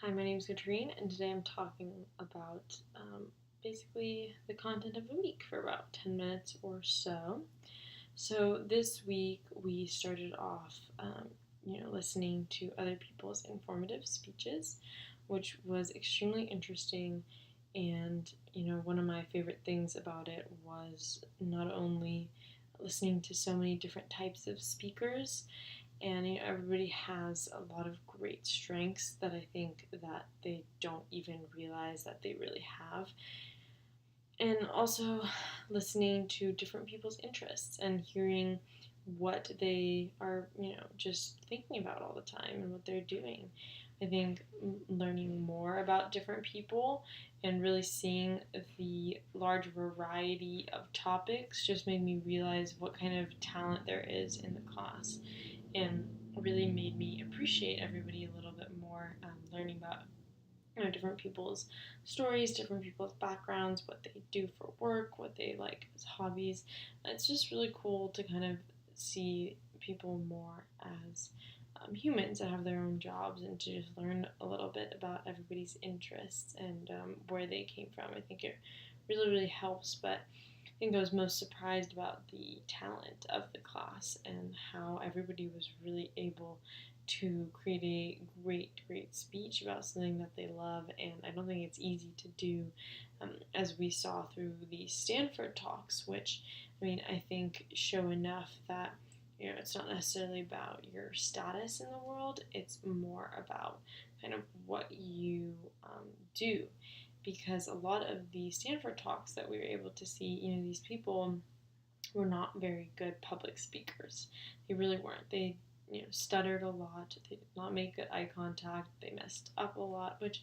Hi, my name is Katrine, and today I'm talking about basically the content of the week for about 10 minutes or so. So, this week we started off, listening to other people's informative speeches, which was extremely interesting. And, one of my favorite things about it was not only listening to so many different types of speakers, and everybody has a lot of great strengths that I think that they don't even realize that they really have. And also listening to different people's interests and hearing what they are, just thinking about all the time and what they're doing. I think learning more about different people and really seeing the large variety of topics just made me realize what kind of talent there is in the class, and really made me appreciate everybody a little bit more, learning about different people's stories, different people's backgrounds, what they do for work, what they like as hobbies. It's just really cool to kind of see people more as humans that have their own jobs, and to just learn a little bit about everybody's interests and where they came from. I think it really helps. But I think I was most surprised about the talent of the class and how everybody was really able to create a great speech about something that they love. And I don't think it's easy to do, as we saw through the Stanford talks, which, I think show enough that it's not necessarily about your status in the world. It's more about kind of what you do, because a lot of the Stanford talks that we were able to see, these people were not very good public speakers. They really weren't. They, stuttered a lot. They did not make good eye contact. They messed up a lot, which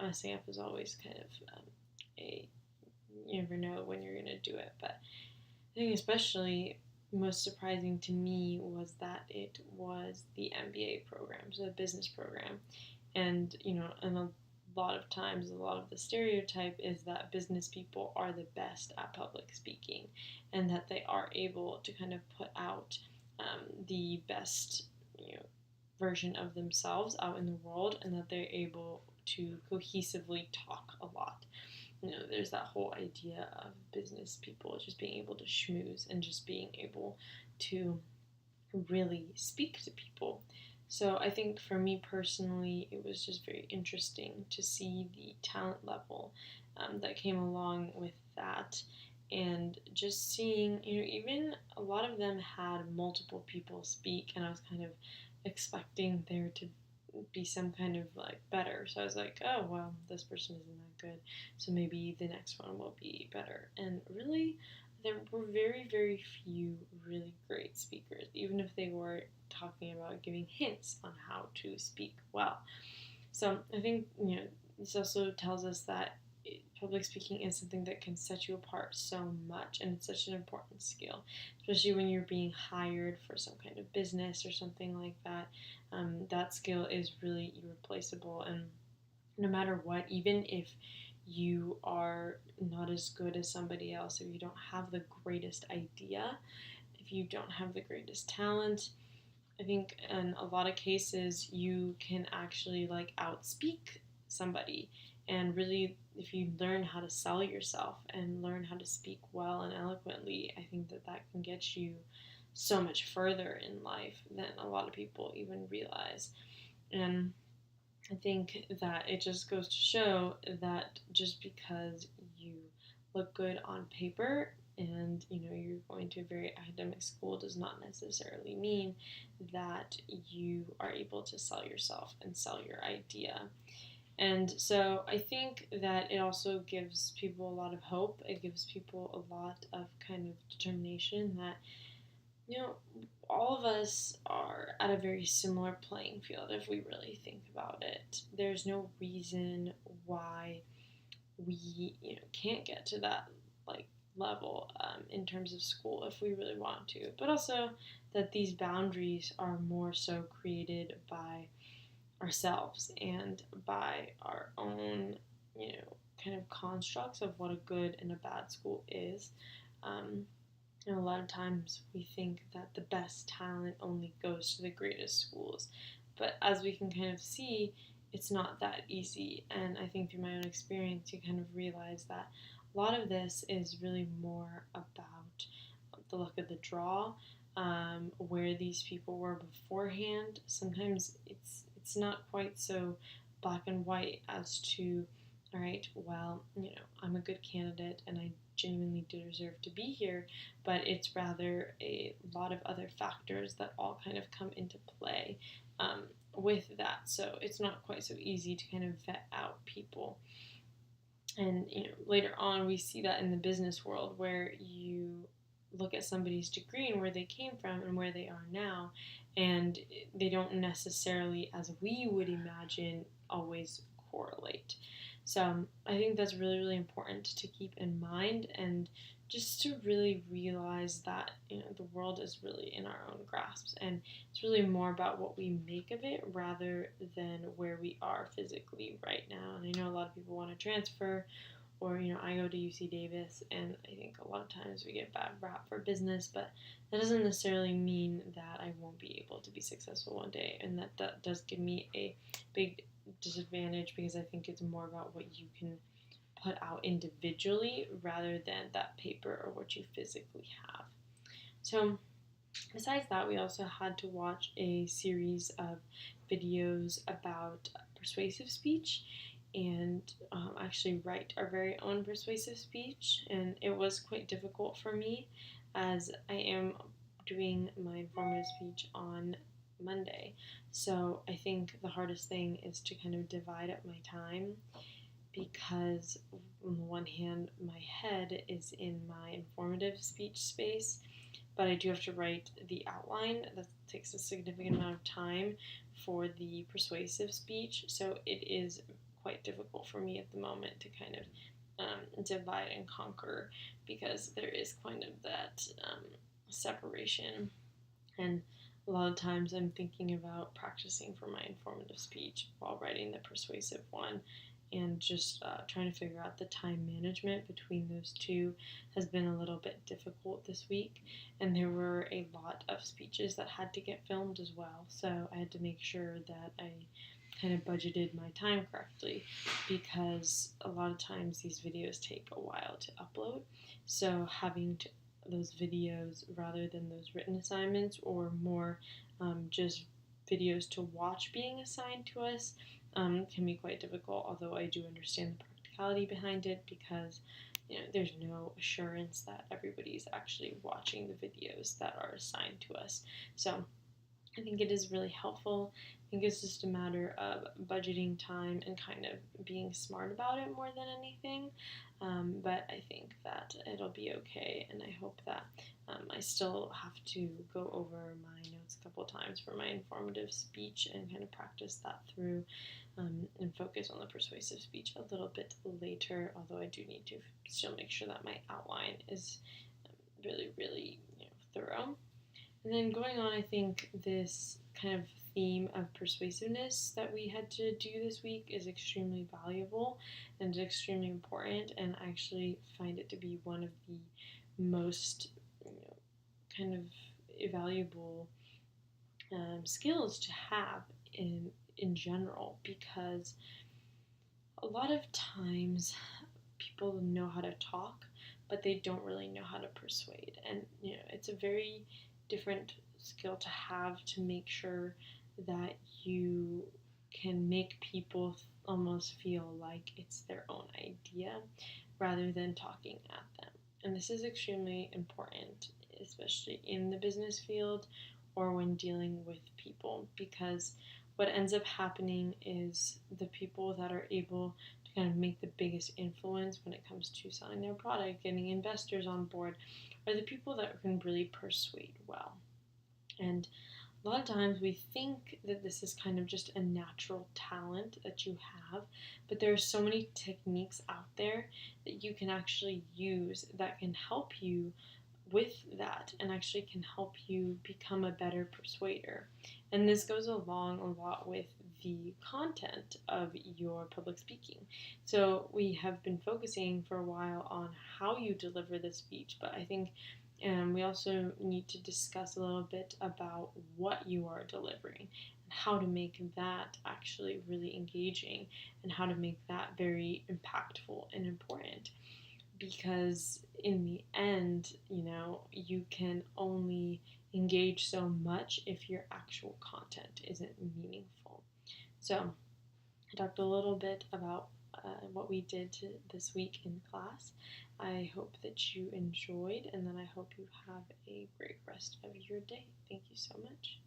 messing up is always kind of you never know when you're going to do it. But I think especially most surprising to me was that it was the MBA program, so the business program. And, and a lot of times, a lot of the stereotype is that business people are the best at public speaking, and that they are able to kind of put out the best, version of themselves out in the world, and that they're able to cohesively talk a lot. There's that whole idea of business people just being able to schmooze and just being able to really speak to people. So I think for me personally, it was just very interesting to see the talent level that came along with that. And just seeing, even a lot of them had multiple people speak, and I was kind of expecting there to be some kind of like better. So I was like, oh, well, this person isn't that good, so maybe the next one will be better. And really, there were very few really great speakers, even if they were talking about giving hints on how to speak well. So I think, this also tells us that public speaking is something that can set you apart so much, and it's such an important skill, especially when you're being hired for some kind of business or something like that. That skill is really irreplaceable, and no matter what, even if you are not as good as somebody else, if you don't have the greatest idea, if you don't have the greatest talent, I think in a lot of cases you can actually like outspeak somebody. And really, if you learn how to sell yourself and learn how to speak well and eloquently, I think that can get you so much further in life than a lot of people even realize. And I think that it just goes to show that just because you look good on paper and you're going to a very academic school does not necessarily mean that you are able to sell yourself and sell your idea. And so I think that it also gives people a lot of hope. It gives people a lot of kind of determination that, you know, all of us are at a very similar playing field if we really think about it. There's no reason why we, can't get to that like level in terms of school if we really want to. But also that these boundaries are more so created by ourselves and by our own, kind of constructs of what a good and a bad school is. Um, a lot of times we think that the best talent only goes to the greatest schools, but as we can kind of see, it's not that easy. And I think through my own experience, you kind of realize that a lot of this is really more about the luck of the draw, where these people were beforehand. Sometimes it's not quite so black and white as to, all right, well, I'm a good candidate and I genuinely do deserve to be here, but it's rather a lot of other factors that all kind of come into play with that. So it's not quite so easy to kind of vet out people. And later on, we see that in the business world, where you look at somebody's degree and where they came from and where they are now, and they don't necessarily, as we would imagine, always correlate. So I think that's really, really important to keep in mind, and just to really realize that the world is really in our own grasps, and it's really more about what we make of it rather than where we are physically right now. And I know a lot of people want to transfer, or I go to UC Davis, and I think a lot of times we get bad rap for business, but that doesn't necessarily mean that I won't be able to be successful one day, and that does give me a big disadvantage, because I think it's more about what you can put out individually rather than that paper or what you physically have. So besides that, we also had to watch a series of videos about persuasive speech, and actually write our very own persuasive speech. And it was quite difficult for me, as I am doing my informative speech on Monday. So I think the hardest thing is to kind of divide up my time, because on the one hand, my head is in my informative speech space, but I do have to write the outline. That takes a significant amount of time for the persuasive speech, so it is quite difficult for me at the moment to kind of divide and conquer, because there is kind of that separation. And a lot of times I'm thinking about practicing for my informative speech while writing the persuasive one, and just trying to figure out the time management between those two has been a little bit difficult this week. And there were a lot of speeches that had to get filmed as well, so I had to make sure that I kind of budgeted my time correctly, because a lot of times these videos take a while to upload. So having those videos rather than those written assignments, or more just videos to watch being assigned to us, can be quite difficult, although I do understand the practicality behind it, because there's no assurance that everybody's actually watching the videos that are assigned to us. So I think it is really helpful. I think it's just a matter of budgeting time and kind of being smart about it more than anything. But I think that it'll be okay, and I hope that I still have to go over my notes a couple times for my informative speech and kind of practice that through, and focus on the persuasive speech a little bit later, although I do need to still make sure that my outline is really, really thorough. And then going on, I think this kind of theme of persuasiveness that we had to do this week is extremely valuable and extremely important, and I actually find it to be one of the most kind of valuable skills to have in general, because a lot of times people know how to talk, but they don't really know how to persuade. And it's a very different skill to have, to make sure that you can make people almost feel like it's their own idea rather than talking at them. And this is extremely important, especially in the business field or when dealing with people, because what ends up happening is the people that are able to kind of make the biggest influence when it comes to selling their product, getting investors on board, are the people that can really persuade well. And a lot of times we think that this is kind of just a natural talent that you have, but there are so many techniques out there that you can actually use that can help you with that, and actually can help you become a better persuader. And this goes along a lot with the content of your public speaking. So we have been focusing for a while on how you deliver the speech, but I think we also need to discuss a little bit about what you are delivering. and how to make that actually really engaging and how to make that very impactful and important. Because in the end, you can only engage so much if your actual content isn't meaningful. So I talked a little bit about what we did this week in class. I hope that you enjoyed, and then I hope you have a great rest of your day. Thank you so much.